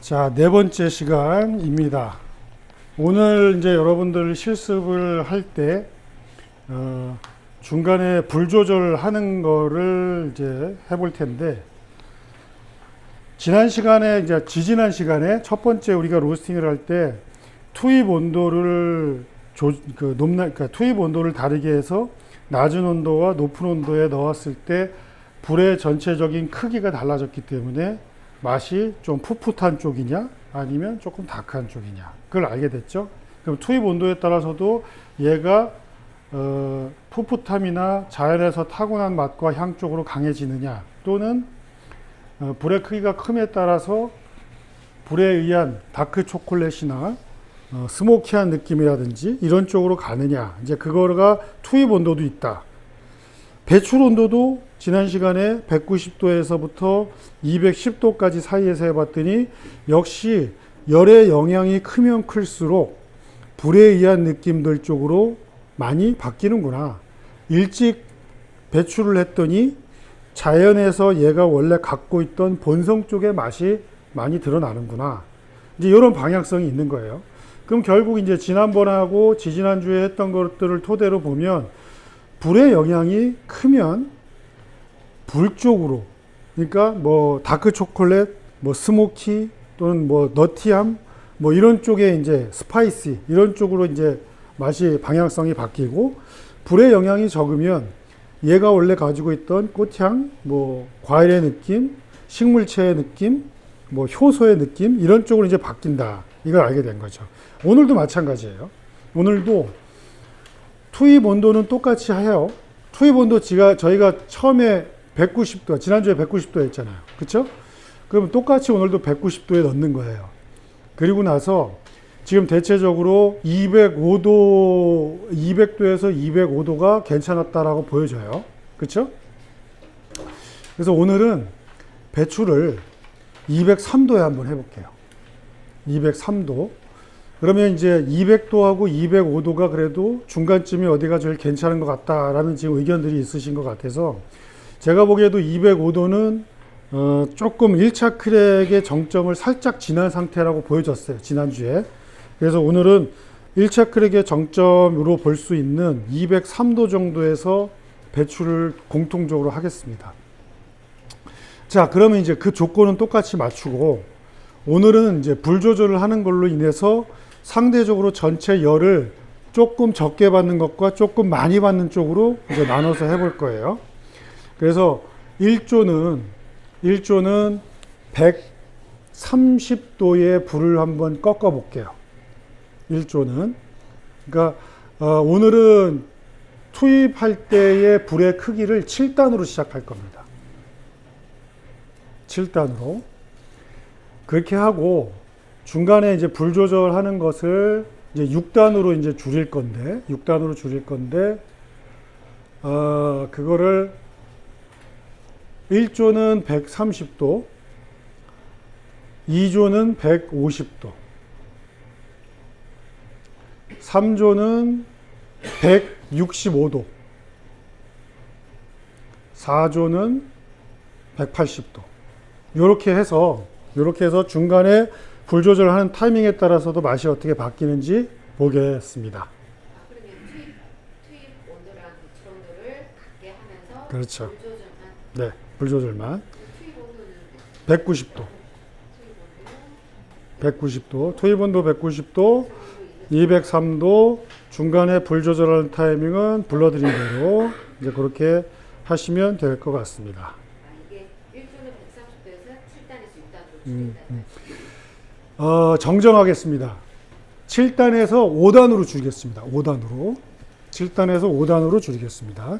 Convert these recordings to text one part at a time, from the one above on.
자, 네 번째 시간입니다. 오늘 이제 여러분들 실습을 할 때, 중간에 불 조절하는 거를 이제 해볼 텐데, 지지난 시간에 첫 번째 우리가 로스팅을 할 때, 투입 온도를 그러니까 투입 온도를 다르게 해서 낮은 온도와 높은 온도에 넣었을 때 불의 전체적인 크기가 달라졌기 때문에 맛이 좀 풋풋한 쪽이냐 아니면 조금 다크한 쪽이냐 그걸 알게 됐죠. 그럼 투입 온도에 따라서도 얘가 풋풋함이나 자연에서 타고난 맛과 향 쪽으로 강해지느냐 또는 불의 크기가 큼에 따라서 불에 의한 다크 초콜릿이나 스모키한 느낌이라든지 이런 쪽으로 가느냐, 이제 그거가 투입 온도도 있다. 배출 온도도 지난 시간에 190도에서부터 210도까지 사이에서 해봤더니 역시 열의 영향이 크면 클수록 불에 의한 느낌들 쪽으로 많이 바뀌는구나. 일찍 배출을 했더니 자연에서 얘가 원래 갖고 있던 본성 쪽의 맛이 많이 드러나는구나. 이제 이런 방향성이 있는 거예요. 그럼 결국 이제 지난번하고 지지난주에 했던 것들을 토대로 보면 불의 영향이 크면 불 쪽으로, 그러니까 뭐 다크 초콜릿, 뭐 스모키 또는 뭐 너티함 뭐 이런 쪽에 이제 스파이시 이런 쪽으로 이제 맛이 방향성이 바뀌고, 불의 영향이 적으면 얘가 원래 가지고 있던 꽃향, 뭐 과일의 느낌, 식물체의 느낌, 뭐 효소의 느낌 이런 쪽으로 이제 바뀐다. 이걸 알게 된 거죠. 오늘도 마찬가지예요. 오늘도 투입 온도는 똑같이 해요. 투입 온도 저희가 처음에 190도, 지난주에 190도 했잖아요. 그쵸? 그럼 똑같이 오늘도 190도에 넣는 거예요. 그리고 나서 지금 대체적으로 205도, 200도에서 205도가 괜찮았다라고 보여져요. 그쵸? 그래서 오늘은 배출을 203도에 한번 해볼게요. 203도. 그러면 이제 200도하고 205도가 그래도 중간쯤이 어디가 제일 괜찮은 것 같다라는 지금 의견들이 있으신 것 같아서 제가 보기에도 205도는 조금 1차 크랙의 정점을 살짝 지난 상태라고 보여졌어요. 지난주에. 그래서 오늘은 1차 크랙의 정점으로 볼 수 있는 203도 정도에서 배출을 공통적으로 하겠습니다. 자, 그러면 이제 그 조건은 똑같이 맞추고 오늘은 이제 불 조절을 하는 걸로 인해서 상대적으로 전체 열을 조금 적게 받는 것과 조금 많이 받는 쪽으로 이제 나눠서 해볼 거예요. 그래서 1조는 130도의 불을 한번 꺾어 볼게요. 1조는. 그러니까 오늘은 투입할 때의 불의 크기를 7단으로 시작할 겁니다. 7단으로. 그렇게 하고 중간에 이제 불 조절하는 것을 이제 6단으로 이제 줄일 건데, 그거를 1조는 130도, 2조는 150도, 3조는 165도, 4조는 180도. 이렇게 해서 중간에 불 조절하는 타이밍에 따라서도 맛이 어떻게 바뀌는지 보겠습니다. 그러면 투입 온도랑 배출 온도를 같게 하면서 그렇죠. 불 조절만. 네, 불 조절만. 투입 온도는 190도. 투입 온도는 190도. 투입 온도 190도. 203도. 중간에 불 조절하는 타이밍은 불러드린 대로 이제 그렇게 하시면 될 것 같습니다. 이게 1조는 130도에서 7단에서 6단으로 줄인다. 정정하겠습니다. 7단에서 5단으로 줄이겠습니다. 5단으로. 7단에서 5단으로 줄이겠습니다.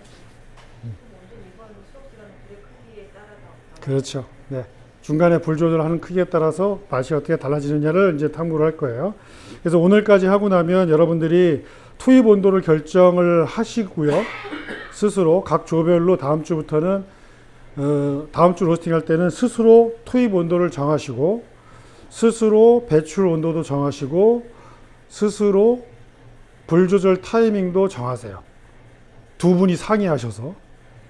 그렇죠. 네. 중간에 불 조절하는 크기에 따라서 맛이 어떻게 달라지느냐를 이제 탐구를 할 거예요. 그래서 오늘까지 하고 나면 여러분들이 투입 온도를 결정을 하시고요. 스스로 각 조별로 다음 주부터는 다음 주 로스팅 할 때는 스스로 투입 온도를 정하시고 스스로 배출 온도도 정하시고 스스로 불 조절 타이밍도 정하세요. 두 분이 상의하셔서.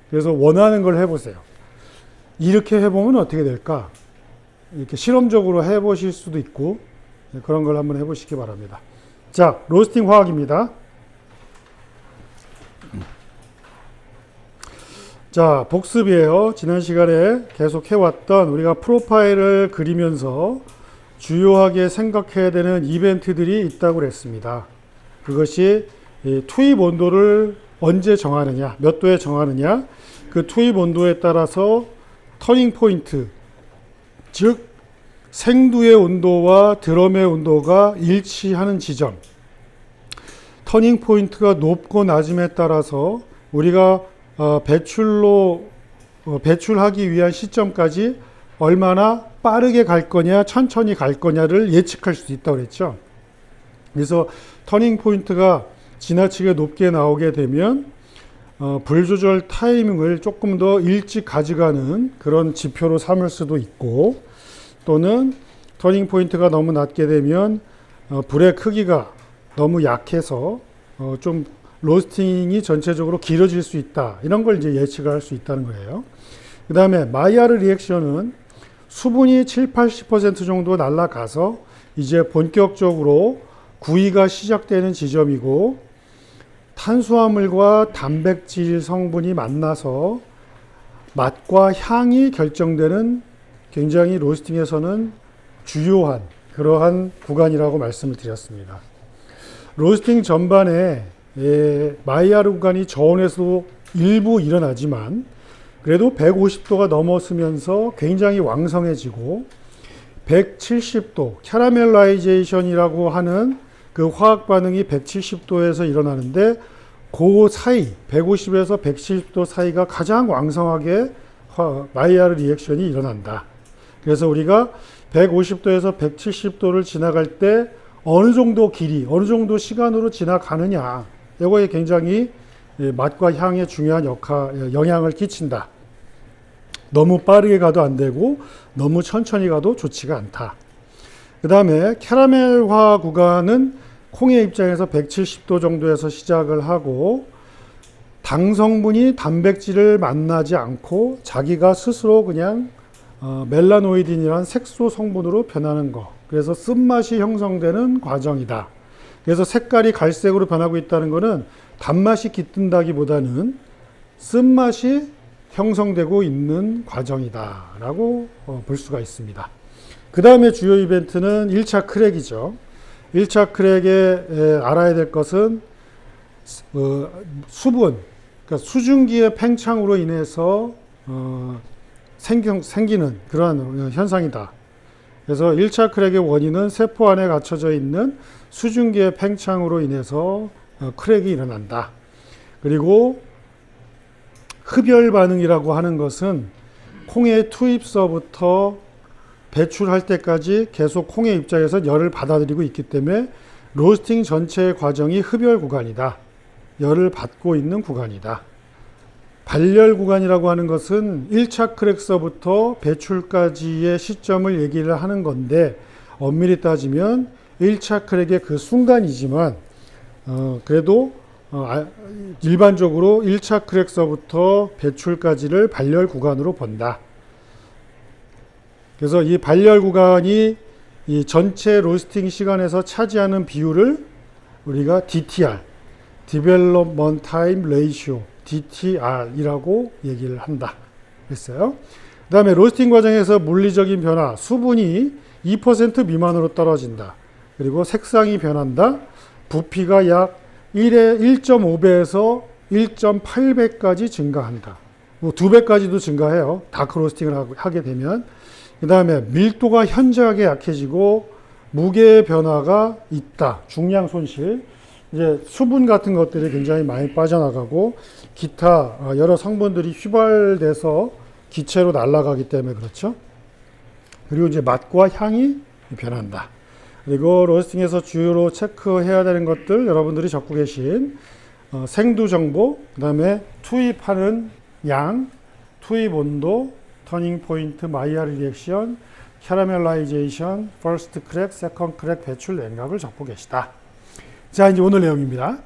그래서 원하는 걸 해보세요. 이렇게 해보면 어떻게 될까? 이렇게 실험적으로 해보실 수도 있고 그런 걸 한번 해보시기 바랍니다. 자, 로스팅 화학입니다. 자, 복습이에요. 지난 시간에 계속 해왔던 우리가 프로파일을 그리면서 주요하게 생각해야 되는 이벤트들이 있다고 그랬습니다. 그것이 투입 온도를 언제 정하느냐, 몇 도에 정하느냐, 그 투입 온도에 따라서 터닝 포인트, 즉 생두의 온도와 드럼의 온도가 일치하는 지점, 터닝 포인트가 높고 낮음에 따라서 우리가 배출하기 위한 시점까지 얼마나 빠르게 갈 거냐, 천천히 갈 거냐를 예측할 수 있다고 그랬죠. 그래서 터닝 포인트가 지나치게 높게 나오게 되면 불 조절 타이밍을 조금 더 일찍 가져가는 그런 지표로 삼을 수도 있고, 또는 터닝 포인트가 너무 낮게 되면 불의 크기가 너무 약해서 좀 로스팅이 전체적으로 길어질 수 있다. 이런 걸 이제 예측할 수 있다는 거예요. 그 다음에 마이야르 리액션은 수분이 70-80% 정도 날아가서 이제 본격적으로 구이가 시작되는 지점이고, 탄수화물과 단백질 성분이 만나서 맛과 향이 결정되는 굉장히 로스팅에서는 주요한 그러한 구간이라고 말씀을 드렸습니다. 로스팅 전반에 마이야르 구간이 저온에서도 일부 일어나지만 그래도 150도가 넘었으면서 굉장히 왕성해지고 170도 캐러멜라이제이션이라고 하는 그 화학 반응이 170도에서 일어나는데 그 사이 150에서 170도 사이가 가장 왕성하게 마이야르 리액션이 일어난다. 그래서 우리가 150도에서 170도를 지나갈 때 어느 정도 길이, 어느 정도 시간으로 지나가느냐, 이거에 굉장히 맛과 향에 중요한 영향을 끼친다. 너무 빠르게 가도 안 되고 너무 천천히 가도 좋지가 않다. 그 다음에 캐러멜화 구간은 콩의 입장에서 170도 정도에서 시작을 하고, 당 성분이 단백질을 만나지 않고 자기가 스스로 그냥 멜라노이딘이라는 색소 성분으로 변하는 거. 그래서 쓴맛이 형성되는 과정이다. 그래서 색깔이 갈색으로 변하고 있다는 것은 단맛이 깃든다기보다는 쓴맛이 형성되고 있는 과정이다 라고 볼 수가 있습니다. 그 다음에 주요 이벤트는 1차 크랙이죠. 1차 크랙에 알아야 될 것은 수분, 그러니까 수증기의 팽창으로 인해서 생기는 그러한 현상이다. 그래서 1차 크랙의 원인은 세포 안에 갇혀져 있는 수증기의 팽창으로 인해서 크랙이 일어난다. 그리고 흡열 반응이라고 하는 것은 콩의 투입서부터 배출할 때까지 계속 콩의 입장에서 열을 받아들이고 있기 때문에 로스팅 전체의 과정이 흡열 구간이다. 열을 받고 있는 구간이다. 발열 구간이라고 하는 것은 1차 크랙서부터 배출까지의 시점을 얘기를 하는 건데, 엄밀히 따지면 1차 크랙의 그 순간이지만 그래도 일반적으로 1차 크랙서부터 배출까지를 발열 구간으로 본다. 그래서 이 발열 구간이 이 전체 로스팅 시간에서 차지하는 비율을 우리가 DTR, Development Time Ratio, DTR이라고 얘기를 한다. 그랬어요. 그 다음에 로스팅 과정에서 물리적인 변화, 수분이 2% 미만으로 떨어진다. 그리고 색상이 변한다. 부피가 약 1.5배에서 1.8배까지 증가한다. 뭐 2배까지도 증가해요. 다크 로스팅을 하게 되면. 그 다음에 밀도가 현저하게 약해지고 무게의 변화가 있다. 중량 손실. 이제 수분 같은 것들이 굉장히 많이 빠져나가고 기타 여러 성분들이 휘발돼서 기체로 날아가기 때문에 그렇죠. 그리고 이제 맛과 향이 변한다. 그리고 로스팅에서 주요로 체크해야 되는 것들 여러분들이 적고 계신 생두 정보, 그 다음에 투입하는 양, 투입 온도, 터닝 포인트, 마이야르 리액션, 캐러멜라이제이션, 퍼스트 크랙, 세컨드 크랙 배출 냉각을 적고 계시다. 자, 이제 오늘 내용입니다.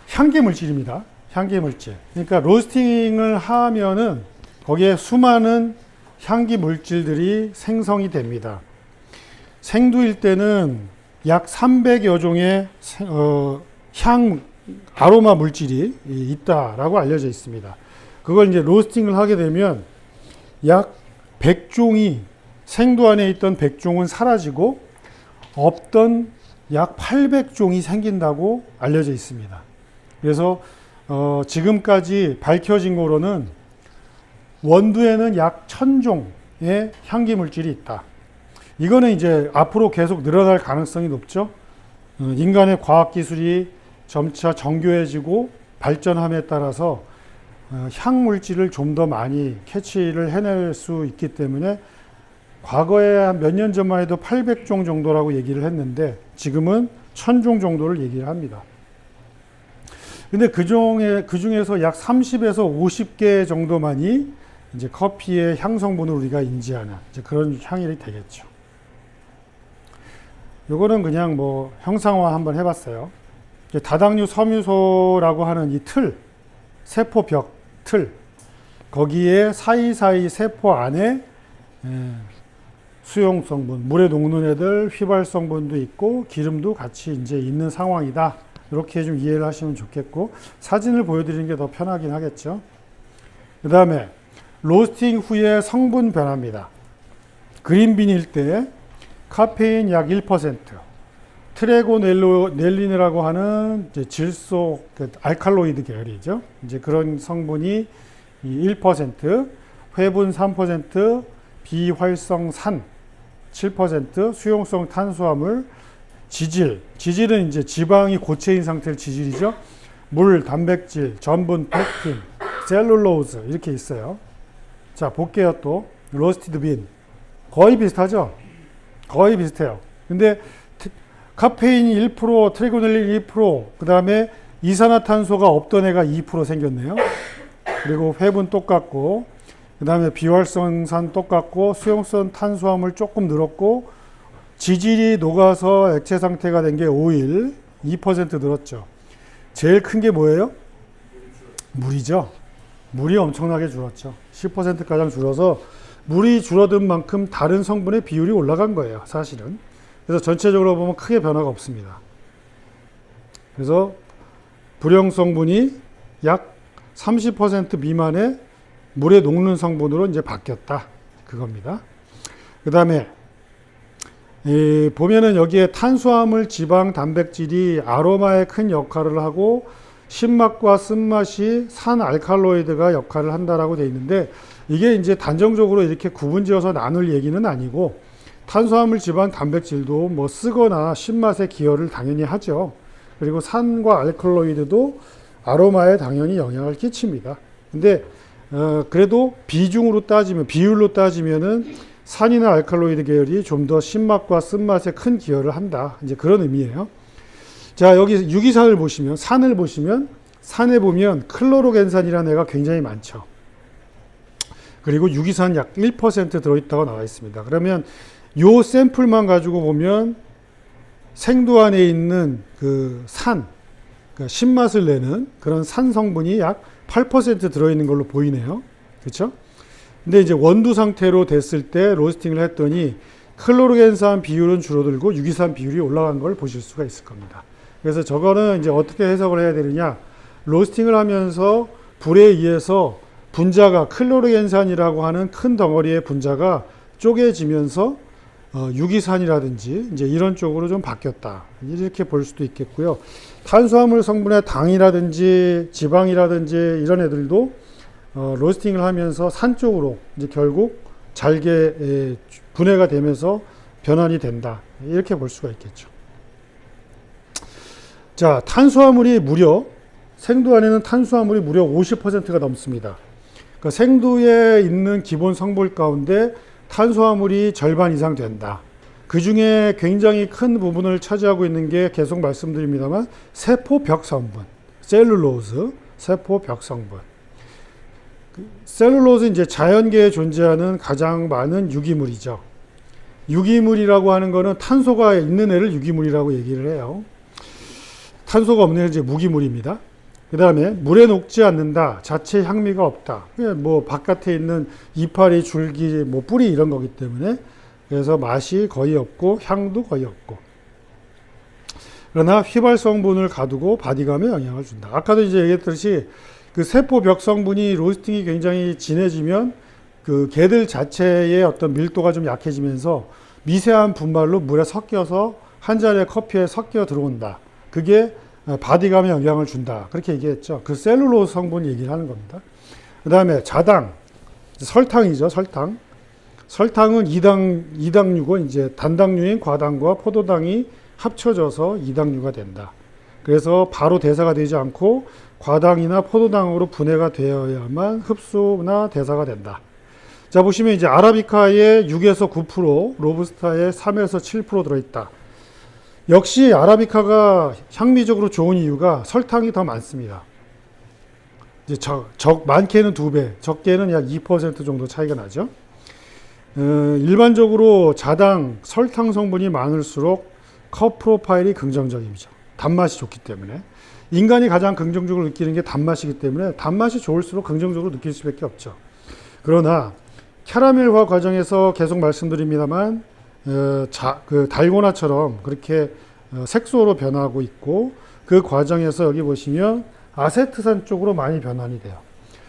향계 물질입니다. 향계 물질. 그러니까 로스팅을 하면은 거기에 수많은 향기 물질들이 생성이 됩니다. 생두일 때는 약 300여 종의 아로마 물질이 있다라고 알려져 있습니다. 그걸 이제 로스팅을 하게 되면 약 100종이 생두 안에 있던 100종은 사라지고 없던 약 800종이 생긴다고 알려져 있습니다. 그래서 지금까지 밝혀진 거로는 원두에는 약 1000종의 향기 물질이 있다. 이거는 이제 앞으로 계속 늘어날 가능성이 높죠. 인간의 과학 기술이 점차 정교해지고 발전함에 따라서 향 물질을 좀 더 많이 캐치를 해낼 수 있기 때문에 과거에 몇 년 전만 해도 800종 정도라고 얘기를 했는데 지금은 1000종 정도를 얘기를 합니다. 근데 그 중에서 약 30에서 50개 정도만이 이제 커피의 향 성분을 우리가 인지하는 이제 그런 향이 되겠죠. 요거는 그냥 뭐 형상화 한번 해봤어요. 다당류 섬유소라고 하는 이 틀, 세포벽 틀, 거기에 사이사이 세포 안에 수용 성분, 물에 녹는 애들 휘발 성분도 있고 기름도 같이 이제 있는 상황이다. 이렇게 좀 이해를 하시면 좋겠고, 사진을 보여드리는 게 더 편하긴 하겠죠. 그 다음에 로스팅 후에 성분 변화입니다. 그린빈일 때 카페인 약 1%, 트레고넬린이라고 하는 이제 질소 알칼로이드 계열이죠. 이제 그런 성분이 1%, 회분 3%, 비활성산 7%, 수용성 탄수화물, 지질은 이제 지방이 고체인 상태의 지질이죠. 물, 단백질, 전분, 펙틴, 셀룰로즈 이렇게 있어요. 자, 볼게요. 또 로스티드 빈 거의 비슷하죠? 거의 비슷해요. 근데 카페인이 1%, 트리고넬린 1%, 그 다음에 이산화탄소가 없던 애가 2% 생겼네요. 그리고 회분 똑같고, 그 다음에 비활성산 똑같고, 수용성 탄수화물 조금 늘었고, 지질이 녹아서 액체 상태가 된 게 오일 2% 늘었죠. 제일 큰 게 뭐예요? 물이죠. 물이 엄청나게 줄었죠. 10%가량 줄어서 물이 줄어든 만큼 다른 성분의 비율이 올라간 거예요, 사실은. 그래서 전체적으로 보면 크게 변화가 없습니다. 그래서 불용 성분이 약 30% 미만의 물에 녹는 성분으로 이제 바뀌었다. 그겁니다. 그 다음에 보면은 여기에 탄수화물, 지방, 단백질이 아로마에 큰 역할을 하고 신맛과 쓴맛이 산 알칼로이드가 역할을 한다라고 되어 있는데, 이게 이제 단정적으로 이렇게 구분지어서 나눌 얘기는 아니고, 탄수화물, 지방, 단백질도 뭐 쓰거나 신맛에 기여를 당연히 하죠. 그리고 산과 알칼로이드도 아로마에 당연히 영향을 끼칩니다. 근데 그래도 비중으로 따지면, 비율로 따지면은 산이나 알칼로이드 계열이 좀 더 신맛과 쓴맛에 큰 기여를 한다. 이제 그런 의미예요. 자, 여기 유기산을 보시면, 산을 보시면, 산에 보면 클로로겐산이라는 애가 굉장히 많죠. 그리고 유기산 약 1% 들어있다고 나와 있습니다. 그러면 요 샘플만 가지고 보면 생두 안에 있는 그 산, 그러니까 신맛을 내는 그런 산 성분이 약 8% 들어있는 걸로 보이네요. 그렇죠? 근데 이제 원두 상태로 됐을 때 로스팅을 했더니 클로로겐산 비율은 줄어들고 유기산 비율이 올라간 걸 보실 수가 있을 겁니다. 그래서 저거는 이제 어떻게 해석을 해야 되느냐? 로스팅을 하면서 불에 의해서 분자가 클로로겐산이라고 하는 큰 덩어리의 분자가 쪼개지면서 유기산이라든지 이제 이런 쪽으로 좀 바뀌었다. 이렇게 볼 수도 있겠고요. 탄수화물 성분의 당이라든지 지방이라든지 이런 애들도 로스팅을 하면서 산 쪽으로 이제 결국 잘게 분해가 되면서 변환이 된다. 이렇게 볼 수가 있겠죠. 자, 탄수화물이 생두 안에는 탄수화물이 무려 50%가 넘습니다. 그러니까 생두에 있는 기본 성분 가운데 탄수화물이 절반 이상 된다. 그 중에 굉장히 큰 부분을 차지하고 있는 게 계속 말씀드립니다만 세포벽 성분, 셀룰로즈, 세포벽 성분. 셀룰로즈 이제 자연계에 존재하는 가장 많은 유기물이죠. 유기물이라고 하는 거는 탄소가 있는 애를 유기물이라고 얘기를 해요. 탄소가 없는 애는 이제 무기물입니다. 그 다음에 물에 녹지 않는다. 자체 향미가 없다. 뭐 바깥에 있는 이파리, 줄기, 뭐 뿌리 이런 거기 때문에 그래서 맛이 거의 없고 향도 거의 없고. 그러나 휘발 성분을 가두고 바디감에 영향을 준다. 아까도 이제 얘기했듯이 그 세포 벽 성분이 로스팅이 굉장히 진해지면 그 개들 자체의 어떤 밀도가 좀 약해지면서 미세한 분말로 물에 섞여서 한 잔의 커피에 섞여 들어온다. 그게 바디감에 영향을 준다. 그렇게 얘기했죠. 그 셀룰로스 성분 얘기를 하는 겁니다. 그 다음에 자당, 설탕이죠. 설탕. 설탕은 이당류고 이제 단당류인 과당과 포도당이 합쳐져서 이당류가 된다. 그래서 바로 대사가 되지 않고 과당이나 포도당으로 분해가 되어야만 흡수나 대사가 된다. 자, 보시면 이제 아라비카에 6에서 9%, 로부스타에 3에서 7% 들어있다. 역시 아라비카가 향미적으로 좋은 이유가 설탕이 더 많습니다. 이제 많게는 2배, 적게는 약 2% 정도 차이가 나죠. 일반적으로 자당, 설탕 성분이 많을수록 컵 프로파일이 긍정적이죠. 단맛이 좋기 때문에. 인간이 가장 긍정적으로 느끼는 게 단맛이기 때문에 단맛이 좋을수록 긍정적으로 느낄 수밖에 없죠. 그러나 캐러멜화 과정에서 계속 말씀드립니다만 그 달고나처럼 그렇게 색소로 변하고 있고 그 과정에서 여기 보시면 아세트산 쪽으로 많이 변환이 돼요.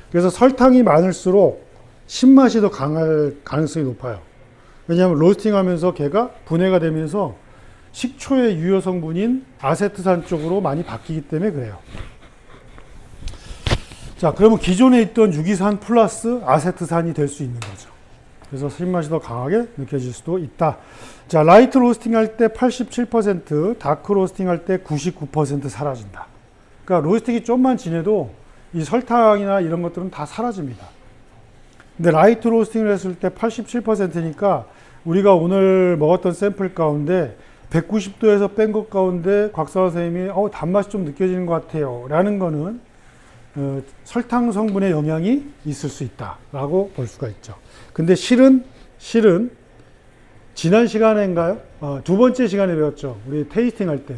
그래서 설탕이 많을수록 신맛이 더 강할 가능성이 높아요. 왜냐하면 로스팅하면서 걔가 분해가 되면서 식초의 유효 성분인 아세트산 쪽으로 많이 바뀌기 때문에 그래요. 자, 그러면 기존에 있던 유기산 플러스 아세트산이 될 수 있는 거죠. 그래서 신맛이 더 강하게 느껴질 수도 있다. 자, 라이트 로스팅 할 때 87%, 다크 로스팅 할 때 99% 사라진다. 그러니까 로스팅이 좀만 지내도 이 설탕이나 이런 것들은 다 사라집니다. 근데 라이트 로스팅을 했을 때 87%니까 우리가 오늘 먹었던 샘플 가운데 190도에서 뺀 것 가운데 곽사원 선생님이 단맛이 좀 느껴지는 것 같아요 라는 거는 설탕 성분의 영향이 있을 수 있다라고 볼 수가 있죠. 근데 실은 지난 시간인가요? 두 번째 시간에 배웠죠. 우리 테이스팅 할 때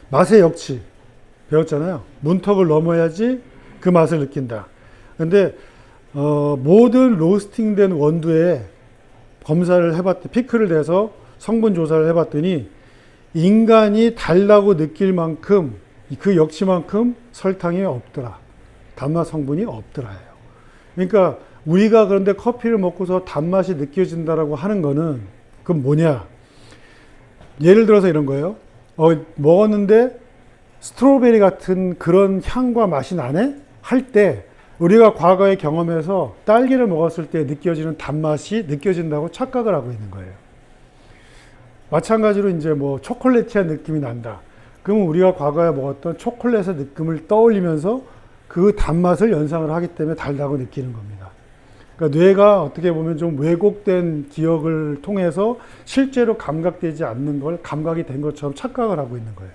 맛의 역치 배웠잖아요. 문턱을 넘어야지 그 맛을 느낀다. 근데 모든 로스팅된 원두에 검사를 해봤더니 피크를 내서 성분 조사를 해봤더니 인간이 달다고 느낄 만큼 그 역치만큼 설탕이 없더라. 단맛 성분이 없더라요. 그러니까 우리가 그런데 커피를 먹고서 단맛이 느껴진다라고 하는 거는 그건 뭐냐? 예를 들어서 이런 거예요. 먹었는데 스트로베리 같은 그런 향과 맛이 나네? 할 때 우리가 과거의 경험에서 딸기를 먹었을 때 느껴지는 단맛이 느껴진다고 착각을 하고 있는 거예요. 마찬가지로 이제 뭐 초콜릿이한 느낌이 난다. 그러면 우리가 과거에 먹었던 초콜릿의 느낌을 떠올리면서 그 단맛을 연상을 하기 때문에 달다고 느끼는 겁니다. 그러니까 뇌가 어떻게 보면 좀 왜곡된 기억을 통해서 실제로 감각되지 않는 걸 감각이 된 것처럼 착각을 하고 있는 거예요.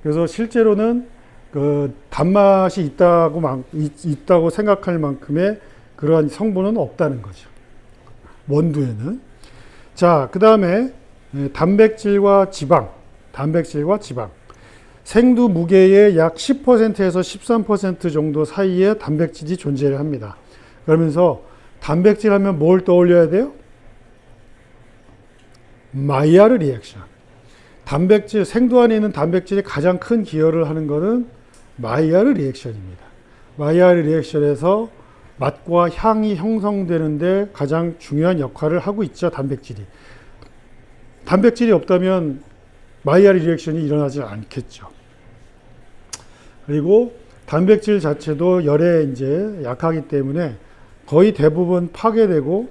그래서 실제로는 그 단맛이 있다고 생각할 만큼의 그러한 성분은 없다는 거죠. 원두에는. 자, 그 다음에 단백질과 지방. 생두 무게의 약 10%에서 13% 정도 사이에 단백질이 존재를 합니다. 그러면서 단백질 하면 뭘 떠올려야 돼요? 마이야르 리액션. 단백질, 생두 안에 있는 단백질이 가장 큰 기여를 하는 것은 마이야르 리액션입니다. 마이야르 리액션에서 맛과 향이 형성되는데 가장 중요한 역할을 하고 있죠, 단백질이. 단백질이 없다면 마이야르 리액션이 일어나지 않겠죠. 그리고 단백질 자체도 열에 이제 약하기 때문에 거의 대부분 파괴되고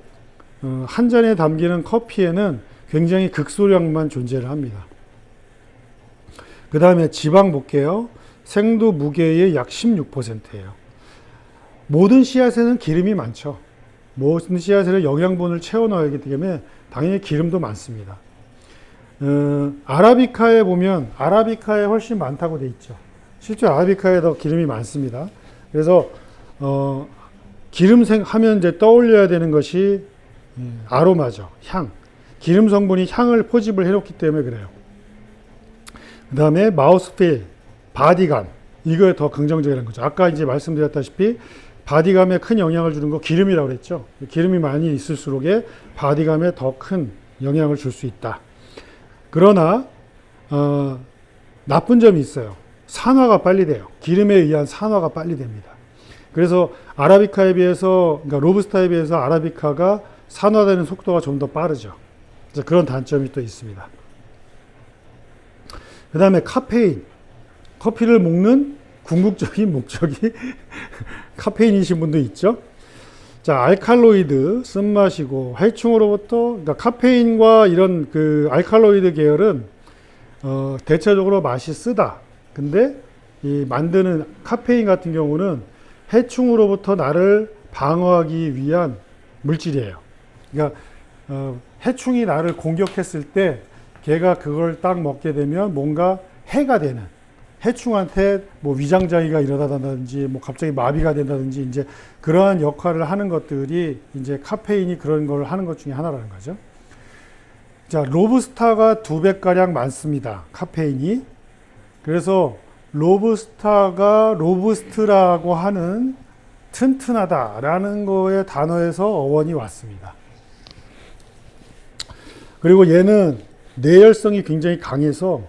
한 잔에 담기는 커피에는 굉장히 극소량만 존재를 합니다. 그 다음에 지방 볼게요. 생두 무게의 약 16%예요. 모든 씨앗에는 기름이 많죠. 모든 씨앗에는 영양분을 채워 넣어야 하기 때문에 당연히 기름도 많습니다. 아라비카에 보면 아라비카에 훨씬 많다고 돼 있죠. 실제 아라비카에 더 기름이 많습니다. 그래서 기름 하면 이제 떠올려야 되는 것이 아로마죠. 향. 기름 성분이 향을 포집을 해놓기 때문에 그래요. 그 다음에 마우스필, 바디감. 이거에 더 긍정적이라는 거죠. 아까 이제 말씀드렸다시피 바디감에 큰 영향을 주는 거 기름이라고 그랬죠. 기름이 많이 있을수록에 바디감에 더 큰 영향을 줄 수 있다. 그러나 나쁜 점이 있어요. 산화가 빨리 돼요. 기름에 의한 산화가 빨리 됩니다. 그래서 아라비카에 비해서, 그러니까 로부스타에 비해서 아라비카가 산화되는 속도가 좀 더 빠르죠. 그래서 그런 단점이 또 있습니다. 그 다음에 카페인. 커피를 먹는 궁극적인 목적이 카페인이신 분도 있죠. 자, 알칼로이드, 쓴맛이고, 해충으로부터, 그러니까 카페인과 이런 그 알칼로이드 계열은, 대체적으로 맛이 쓰다. 근데 이 만드는 카페인 같은 경우는 해충으로부터 나를 방어하기 위한 물질이에요. 그러니까, 해충이 나를 공격했을 때 걔가 그걸 딱 먹게 되면 뭔가 해가 되는, 해충한테 뭐 위장장애가 일어나다든지 뭐 갑자기 마비가 된다든지 이제 그러한 역할을 하는 것들이 이제 카페인이 그런 걸 하는 것 중에 하나라는 거죠. 자, 로부스타가 2배가량 많습니다. 카페인이. 그래서 로부스타가 로부스트라고 하는 튼튼하다라는 거의 단어에서 어원이 왔습니다. 그리고 얘는 내열성이 굉장히 강해서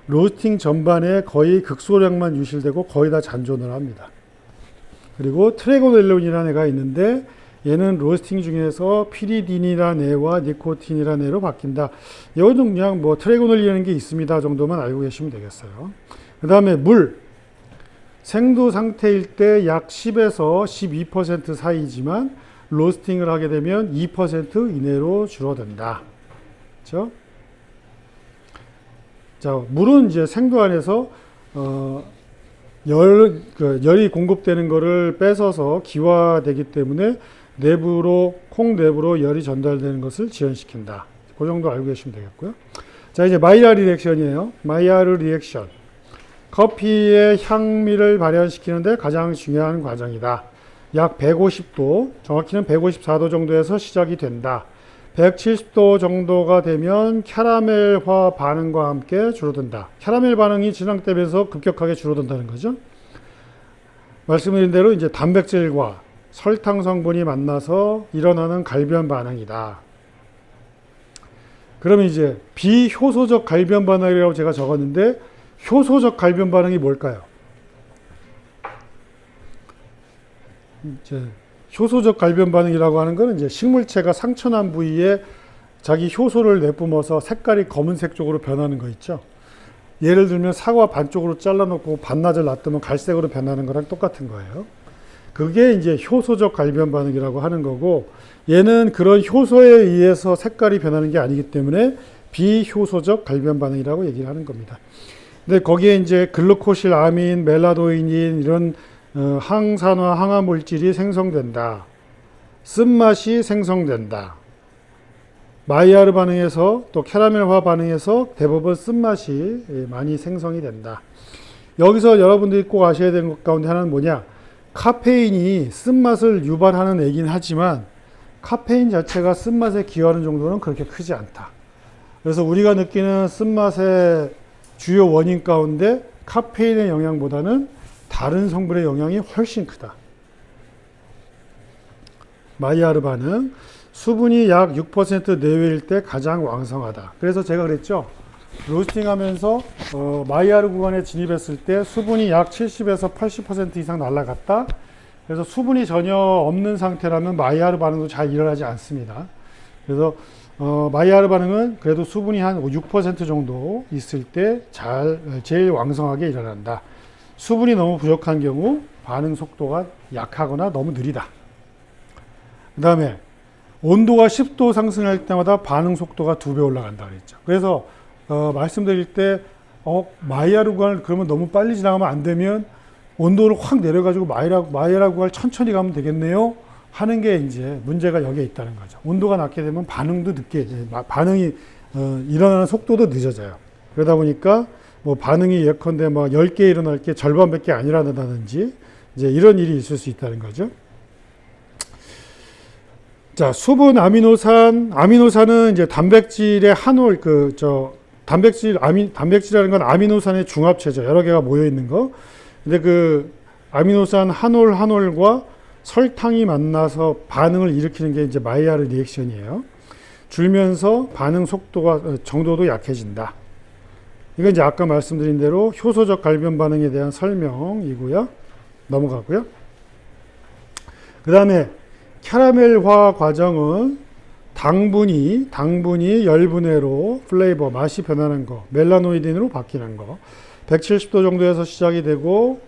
로스팅 전반에 거의 극소량만 유실되고 거의 다 잔존을 합니다. 그리고 트레고넬론이라는 애가 있는데 얘는 로스팅 중에서 피리딘이라는 애와 니코틴이라는 애로 바뀐다. 이거는 그냥 뭐 트레고넬이라는 게 있습니다 정도만 알고 계시면 되겠어요. 그 다음에 물. 생두 상태일 때 약 10에서 12% 사이지만 로스팅을 하게 되면 2% 이내로 줄어든다. 그렇죠? 자, 물은 이제 생두 안에서 열이 공급되는 거를 뺏어서 기화되기 때문에 내부로, 콩 내부로 열이 전달되는 것을 지연시킨다. 그 정도 알고 계시면 되겠고요. 자, 이제 마이야르 리액션이에요. 마이야르 리액션. 커피의 향미를 발현시키는데 가장 중요한 과정이다. 약 150도, 정확히는 154도 정도에서 시작이 된다. 170도 정도가 되면 캐러멜화 반응과 함께 줄어든다. 캐러멜 반응이 진행되면서 급격하게 줄어든다는 거죠. 말씀드린 대로 이제 단백질과 설탕 성분이 만나서 일어나는 갈변 반응이다. 그러면 이제 비효소적 갈변 반응이라고 제가 적었는데 효소적 갈변 반응이 뭘까요? 이제 효소적 갈변 반응이라고 하는 것은 이제 식물체가 상처난 부위에 자기 효소를 내뿜어서 색깔이 검은색 쪽으로 변하는 거 있죠. 예를 들면 사과 반쪽으로 잘라놓고 반나절 놔두면 갈색으로 변하는 거랑 똑같은 거예요. 그게 이제 효소적 갈변 반응이라고 하는 거고, 얘는 그런 효소에 의해서 색깔이 변하는 게 아니기 때문에 비효소적 갈변 반응이라고 얘기를 하는 겁니다. 근데 거기에 이제 글루코실, 아민, 멜라토닌 이런 항산화, 항암 물질이 생성된다. 쓴맛이 생성된다. 마이야르 반응에서 또 캐러멜화 반응에서 대부분 쓴맛이 많이 생성이 된다. 여기서 여러분들이 꼭 아셔야 되는 것 가운데 하나는 뭐냐? 카페인이 쓴맛을 유발하는 애긴 하지만 카페인 자체가 쓴맛에 기여하는 정도는 그렇게 크지 않다. 그래서 우리가 느끼는 쓴맛의 주요 원인 가운데 카페인의 영향보다는 다른 성분의 영향이 훨씬 크다. 마이야르 반응. 수분이 약 6% 내외일 때 가장 왕성하다. 그래서 제가 그랬죠. 로스팅 하면서 마이야르 구간에 진입했을 때 수분이 약 70에서 80% 이상 날아갔다. 그래서 수분이 전혀 없는 상태라면 마이야르 반응도 잘 일어나지 않습니다. 그래서 마이야르 반응은 그래도 수분이 한 6% 정도 있을 때 제일 왕성하게 일어난다. 수분이 너무 부족한 경우 반응 속도가 약하거나 너무 느리다. 그 다음에 온도가 10도 상승할 때마다 반응 속도가 2배 올라간다 그랬죠. 그래서 말씀드릴 때 마이야르 구간을 그러면 너무 빨리 지나가면 안 되면 온도를 확 내려가지고 마이야르 구간을 천천히 가면 되겠네요 하는 게 이제 문제가 여기에 있다는 거죠. 온도가 낮게 되면 반응도 늦게, 반응이 일어나는 속도도 늦어져요. 그러다 보니까 뭐 반응이 예컨대 뭐 10개 일어날 게 절반밖에 안 일어난다든지 이제 이런 일이 있을 수 있다는 거죠. 자, 수분, 아미노산은 이제 단백질의 단백질이라는 건 아미노산의 중합체죠. 여러 개가 모여 있는 거. 근데 그 아미노산 한올과 설탕이 만나서 반응을 일으키는 게 이제 마이야르 리액션이에요. 줄면서 반응 속도가 정도도 약해진다. 이건 이제 아까 말씀드린 대로 효소적 갈변 반응에 대한 설명이고요. 넘어가고요. 그 다음에 캐러멜화 과정은 당분이 열분해로 플레이버, 맛이 변하는 거, 멜라노이딘으로 바뀌는 거, 170도 정도에서 시작이 되고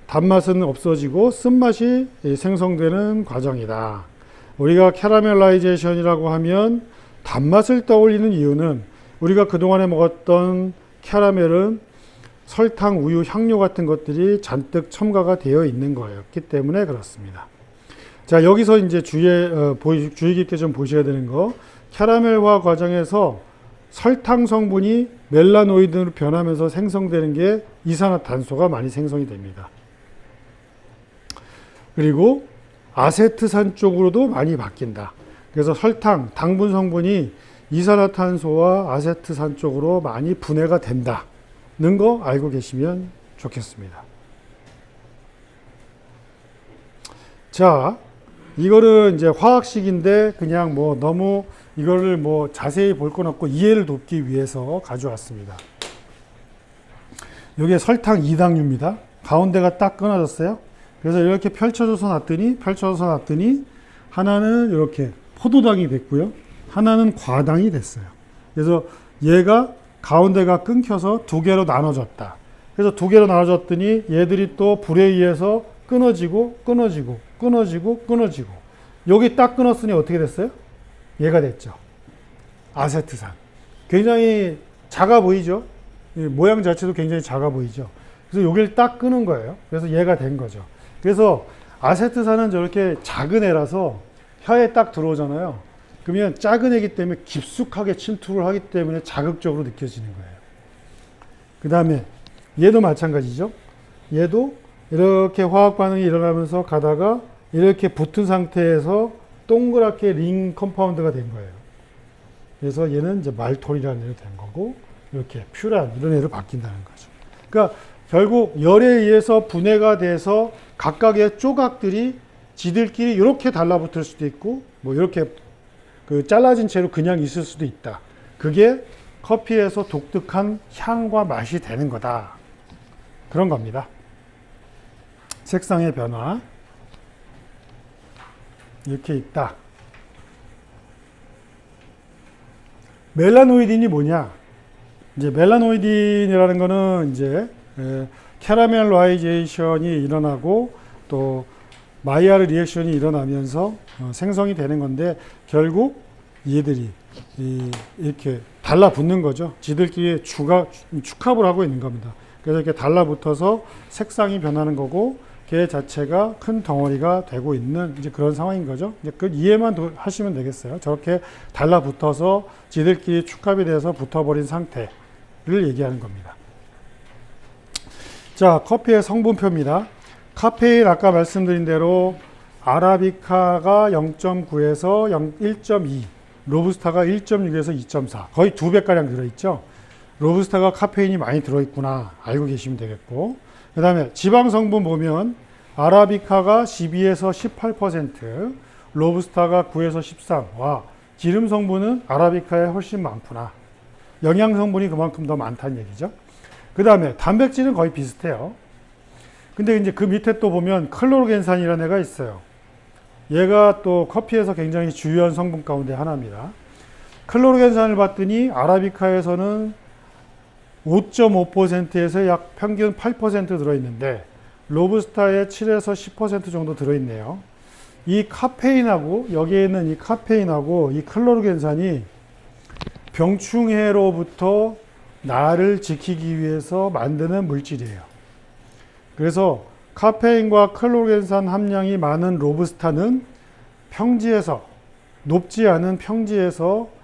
단맛은 없어지고 쓴맛이 생성되는 과정이다. 우리가 캐러멜라이제이션이라고 하면 단맛을 떠올리는 이유는 우리가 그동안에 먹었던 캐러멜은 설탕, 우유, 향료 같은 것들이 잔뜩 첨가가 되어 있는 거였기 때문에 그렇습니다. 자, 여기서 이제 주의 깊게 좀 보셔야 되는 거, 캐러멜화 과정에서 설탕 성분이 멜라노이드로 변하면서 생성되는 게 이산화탄소가 많이 생성이 됩니다. 그리고 아세트산 쪽으로도 많이 바뀐다. 그래서 설탕, 당분 성분이 이산화탄소와 아세트산 쪽으로 많이 분해가 된다는 거 알고 계시면 좋겠습니다. 자, 이거는 이제 화학식인데 그냥 뭐 너무 이거를 뭐 자세히 볼 건 없고 이해를 돕기 위해서 가져왔습니다. 이게 설탕 2당류입니다. 가운데가 딱 끊어졌어요. 그래서 이렇게 펼쳐져서 놨더니 하나는 이렇게 포도당이 됐고요. 하나는 과당이 됐어요. 그래서 얘가 가운데가 끊겨서 두 개로 나눠졌다. 그래서 두 개로 나눠졌더니 얘들이 또 불에 의해서 끊어지고 여기 딱 끊었으니 어떻게 됐어요? 얘가 됐죠. 아세트산. 굉장히 작아 보이죠? 모양 자체도 굉장히 작아 보이죠? 그래서 여기를 딱 끊은 거예요. 그래서 얘가 된 거죠. 그래서 아세트산은 저렇게 작은 애라서 혀에 딱 들어오잖아요. 그러면 작은 애기 때문에 깊숙하게 침투를 하기 때문에 자극적으로 느껴지는 거예요. 그 다음에 얘도 마찬가지죠. 얘도 이렇게 화학 반응이 일어나면서 가다가 이렇게 붙은 상태에서 동그랗게 링 컴파운드가 된 거예요. 그래서 얘는 이제 말톨이라는 애로 된 거고, 이렇게 퓨란 이런 애로 바뀐다는 거죠. 그러니까 결국 열에 의해서 분해가 돼서 각각의 조각들이 지들끼리 이렇게 달라붙을 수도 있고, 뭐 이렇게 그 잘라진 채로 그냥 있을 수도 있다. 그게 커피에서 독특한 향과 맛이 되는 거다. 그런 겁니다. 색상의 변화. 이렇게 있다. 멜라노이딘이 뭐냐? 이제 멜라노이딘이라는 거는 이제 캐러멜라이제이션이 일어나고 또 마이야르 리액션이 일어나면서 생성이 되는 건데 결국 얘들이 이렇게 달라붙는 거죠. 지들끼리 축합을 하고 있는 겁니다. 그래서 이렇게 달라붙어서 색상이 변하는 거고 걔 자체가 큰 덩어리가 되고 있는 이제 그런 상황인 거죠. 이제 그 이해만 하시면 되겠어요. 저렇게 달라붙어서 지들끼리 축합이 돼서 붙어버린 상태를 얘기하는 겁니다. 자, 커피의 성분표입니다. 카페인 아까 말씀드린 대로 아라비카가 0.9에서 1.2, 로부스타가 1.6에서 2.4, 거의 2배가량 들어있죠. 로부스타가 카페인이 많이 들어있구나 알고 계시면 되겠고, 그 다음에 지방 성분 보면 아라비카가 12에서 18%, 로부스타가 9에서 13. 와, 기름 성분은 아라비카에 훨씬 많구나. 영양 성분이 그만큼 더 많다는 얘기죠. 그 다음에 단백질은 거의 비슷해요. 근데 이제 그 밑에 또 보면 클로로겐산이라는 애가 있어요. 얘가 또 커피에서 굉장히 주요한 성분 가운데 하나입니다. 클로로겐산을 봤더니 아라비카에서는 5.5%에서 약 평균 8% 들어있는데 로부스타에 7에서 10% 정도 들어있네요. 이 카페인하고 여기에 있는 이 카페인하고 이 클로로겐산이 병충해로부터 나를 지키기 위해서 만드는 물질이에요. 그래서 카페인과 클로로겐산 함량이 많은 로부스타는 평지에서, 높지 않은 평지에서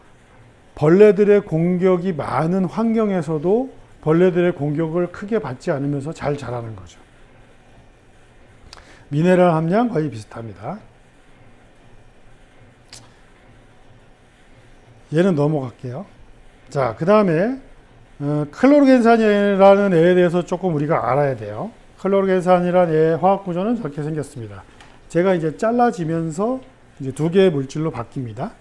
벌레들의 공격이 많은 환경에서도 벌레들의 공격을 크게 받지 않으면서 잘 자라는 거죠. 미네랄 함량 거의 비슷합니다. 얘는 넘어갈게요. 자, 그 다음에 클로로겐산이라는 애에 대해서 조금 우리가 알아야 돼요. 클로로겐산이란 얘의 화학 구조는 저렇게 생겼습니다. 제가 이제 잘라지면서 이제 두 개의 물질로 바뀝니다.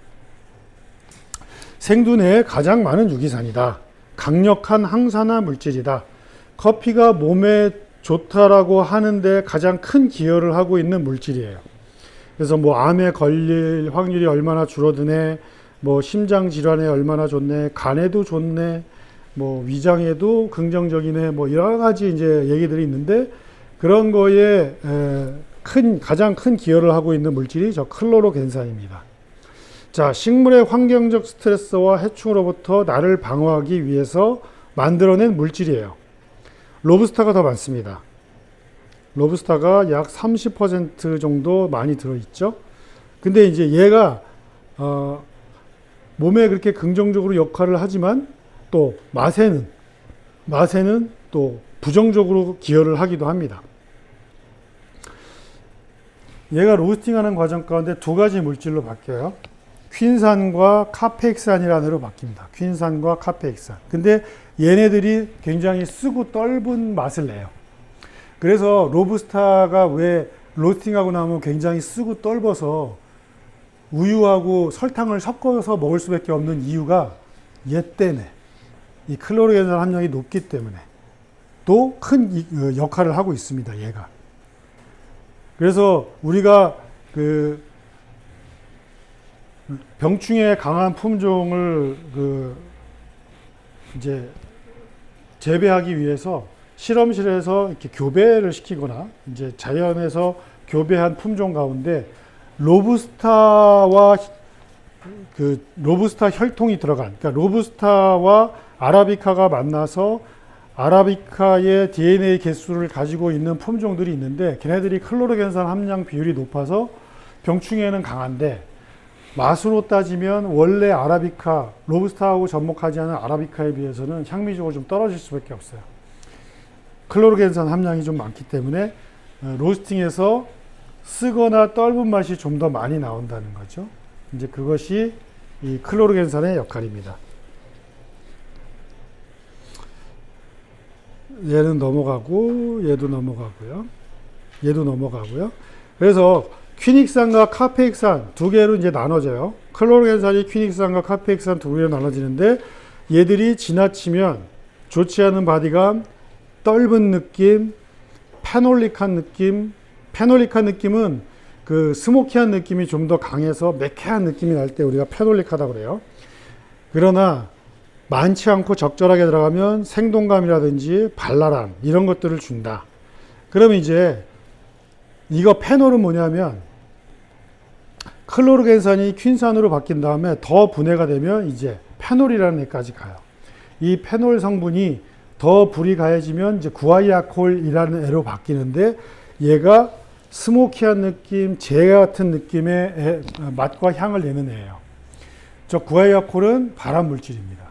생두 내에 가장 많은 유기산이다. 강력한 항산화 물질이다. 커피가 몸에 좋다라고 하는데 가장 큰 기여를 하고 있는 물질이에요. 그래서 뭐 암에 걸릴 확률이 얼마나 줄어드네, 뭐 심장 질환에 얼마나 좋네, 간에도 좋네, 뭐 위장에도 긍정적이네, 뭐 여러 가지 이제 얘기들이 있는데 그런 거에 가장 큰 기여를 하고 있는 물질이 저 클로로겐산입니다. 자, 식물의 환경적 스트레스와 해충으로부터 나를 방어하기 위해서 만들어낸 물질이에요. 로부스타가 더 많습니다. 로부스타가 약 30% 정도 많이 들어있죠. 근데 이제 얘가 몸에 그렇게 긍정적으로 역할을 하지만 또 맛에는 또 부정적으로 기여를 하기도 합니다. 얘가 로스팅하는 과정 가운데 두 가지 물질로 바뀌어요. 퀸산과 카페익산이라는 애로 바뀝니다. 퀸산과 카페익산. 근데 얘네들이 굉장히 쓰고 떫은 맛을 내요. 그래서 로부스타가 왜 로스팅하고 나면 굉장히 쓰고 떫어서 우유하고 설탕을 섞어서 먹을 수밖에 없는 이유가 얘 때문에, 이 클로로겐산 함량이 높기 때문에 또 큰 역할을 하고 있습니다. 얘가. 그래서 우리가 그 병충해 강한 품종을 이제 재배하기 위해서 실험실에서 이렇게 교배를 시키거나 이제 자연에서 교배한 품종 가운데 로부스타와 로부스타 혈통이 들어간, 그러니까 로부스타와 아라비카가 만나서 아라비카의 DNA 개수를 가지고 있는 품종들이 있는데 걔네들이 클로로겐산 함량 비율이 높아서 병충해에는 강한데 맛으로 따지면 원래 아라비카, 로부스타하고 접목하지 않은 아라비카에 비해서는 향미적으로 좀 떨어질 수밖에 없어요. 클로로겐산 함량이 좀 많기 때문에 로스팅에서 쓰거나 떫은 맛이 좀 더 많이 나온다는 거죠. 이제 그것이 이 클로로겐산의 역할입니다. 얘는 넘어가고 얘도 넘어가고요. 얘도 넘어가고요. 그래서 퀴닉산과 카페익산 두 개로 이제 나눠져요. 클로로겐산이 퀴닉산과 카페익산 두 개로 나눠지는데 얘들이 지나치면 좋지 않은 바디감, 떫은 느낌, 페놀릭한 느낌. 페놀릭한 느낌은 그 스모키한 느낌이 좀 더 강해서 매캐한 느낌이 날 때 우리가 페놀릭하다고 그래요. 그러나 많지 않고 적절하게 들어가면 생동감이라든지 발랄함 이런 것들을 준다. 그러면 이제 이거 페놀은 뭐냐면 클로로겐산이 퀸산으로 바뀐 다음에 더 분해가 되면 이제 페놀이라는 애까지 가요. 이 페놀 성분이 더 불이 가해지면 이제 구아이아콜이라는 애로 바뀌는데 얘가 스모키한 느낌, 재 같은 느낌의 맛과 향을 내는 애예요. 저 구아이아콜은 발암 물질입니다.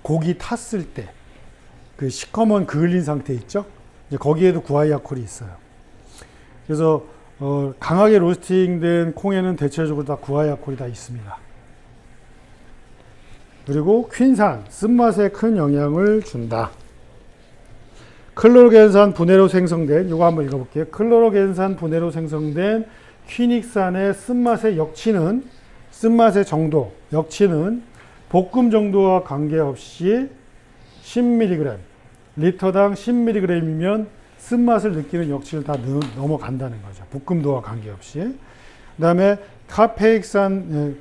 고기 탔을 때 그 시커먼 그을린 상태 있죠? 이제 거기에도 구아이아콜이 있어요. 그래서 강하게 로스팅된 콩에는 대체적으로 다 구아이아콜이 다 있습니다. 그리고 퀸산, 쓴맛에 큰 영향을 준다. 클로로겐산 분해로 생성된, 이거 한번 읽어볼게요. 클로로겐산 분해로 생성된 퀴닉산의 쓴맛의 역치는, 쓴맛의 정도, 역치는 볶음 정도와 관계없이 10mg, 리터당 10mg이면 쓴맛을 느끼는 역치를 다 넘어간다는 거죠. 볶음도와 관계없이. 그 다음에 카페익산은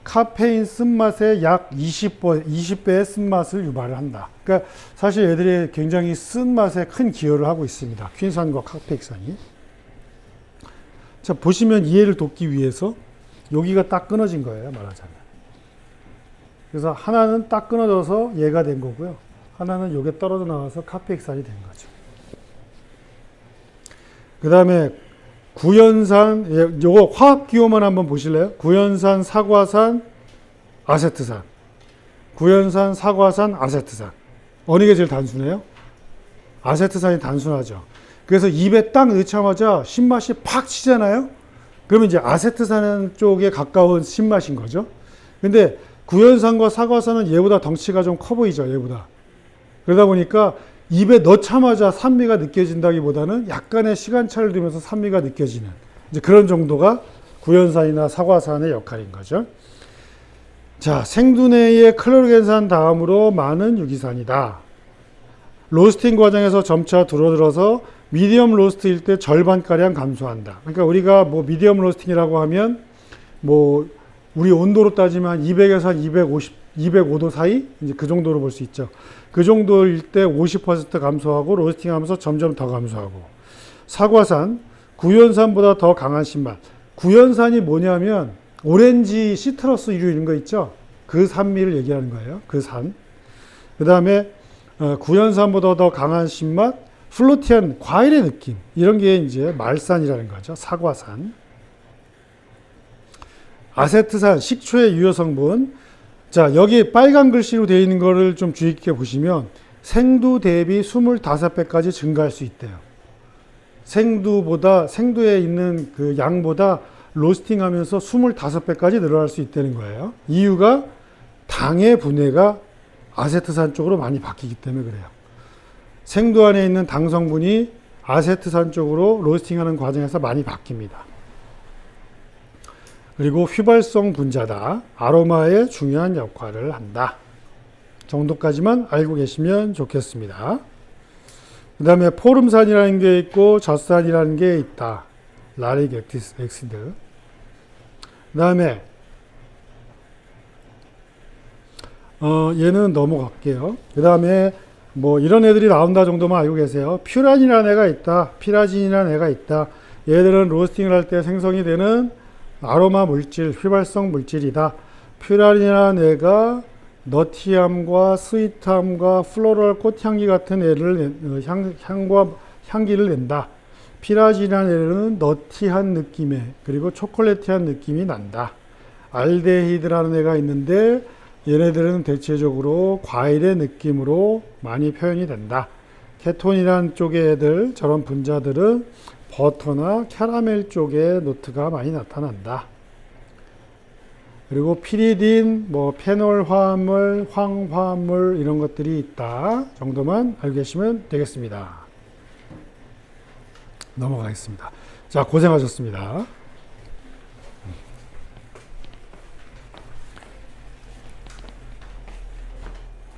카페인 쓴맛의 약 20배의 쓴맛을 유발을 한다. 그러니까 사실 얘들이 굉장히 쓴맛에 큰 기여를 하고 있습니다. 퀸산과 카페익산이. 자, 보시면 이해를 돕기 위해서 여기가 딱 끊어진 거예요, 말하자면. 그래서 하나는 딱 끊어져서 얘가 된 거고요. 하나는 여기에 떨어져 나와서 카페익산이 된 거죠. 그 다음에 구연산, 요거 화학 기호만 한번 보실래요? 구연산, 사과산, 아세트산. 구연산, 사과산, 아세트산. 어느 게 제일 단순해요? 아세트산이 단순하죠. 그래서 입에 딱 넣자마자 신맛이 팍 치잖아요? 그러면 이제 아세트산 쪽에 가까운 신맛인 거죠. 근데 구연산과 사과산은 얘보다 덩치가 좀 커 보이죠, 얘보다. 그러다 보니까 입에 넣자마자 산미가 느껴진다기보다는 약간의 시간차를 두면서 산미가 느껴지는 이제 그런 정도가 구연산이나 사과산의 역할인 거죠. 자, 생두뇌의 클로로겐산 다음으로 많은 유기산이다. 로스팅 과정에서 점차 줄어들어서 미디엄 로스트일 때 절반가량 감소한다. 그러니까 우리가 뭐 미디엄 로스팅이라고 하면 뭐 우리 온도로 따지면 200에서 한 205도 사이 이제 그 정도로 볼 수 있죠. 그 정도일 때 50% 감소하고 로스팅하면서 점점 더 감소하고. 사과산, 구연산보다 더 강한 신맛. 구연산이 뭐냐면 오렌지 시트러스류 이런 거 있죠. 그 산미를 얘기하는 거예요. 그 산. 그 다음에 구연산보다 더 강한 신맛, 플루티한 과일의 느낌 이런 게 이제 말산이라는 거죠. 사과산. 아세트산, 식초의 유효 성분. 자, 여기 빨간 글씨로 되어 있는 거를 좀 주의 깊게 보시면 생두 대비 25배까지 증가할 수 있대요. 생두에 있는 그 양보다 로스팅하면서 25배까지 늘어날 수 있다는 거예요. 이유가 당의 분해가 아세트산 쪽으로 많이 바뀌기 때문에 그래요. 생두 안에 있는 당 성분이 아세트산 쪽으로 로스팅하는 과정에서 많이 바뀝니다. 그리고 휘발성 분자다. 아로마에 중요한 역할을 한다. 정도까지만 알고 계시면 좋겠습니다. 그 다음에 포름산이라는 게 있고 젖산이라는 게 있다. 라릭 엑시드. 그 다음에 얘는 넘어갈게요. 그 다음에 뭐 이런 애들이 나온다 정도만 알고 계세요. 퓨란이라는 애가 있다. 피라진이라는 애가 있다. 얘들은 로스팅을 할 때 생성이 되는 아로마 물질, 휘발성 물질이다. 퓨란이라는 애가 너티함과 스위트함과 플로럴 꽃향기 같은 애를 향기를 낸다. 피라진이라는 애는 너티한 느낌의 그리고 초콜릿한 느낌이 난다. 알데히드라는 애가 있는데 얘네들은 대체적으로 과일의 느낌으로 많이 표현이 된다. 케톤이라는 쪽의 애들, 저런 분자들은 버터나 캐러멜 쪽의 노트가 많이 나타난다. 그리고 피리딘, 뭐 페놀 화합물, 황화합물 이런 것들이 있다 정도만 알고 계시면 되겠습니다. 넘어가겠습니다. 자, 고생하셨습니다.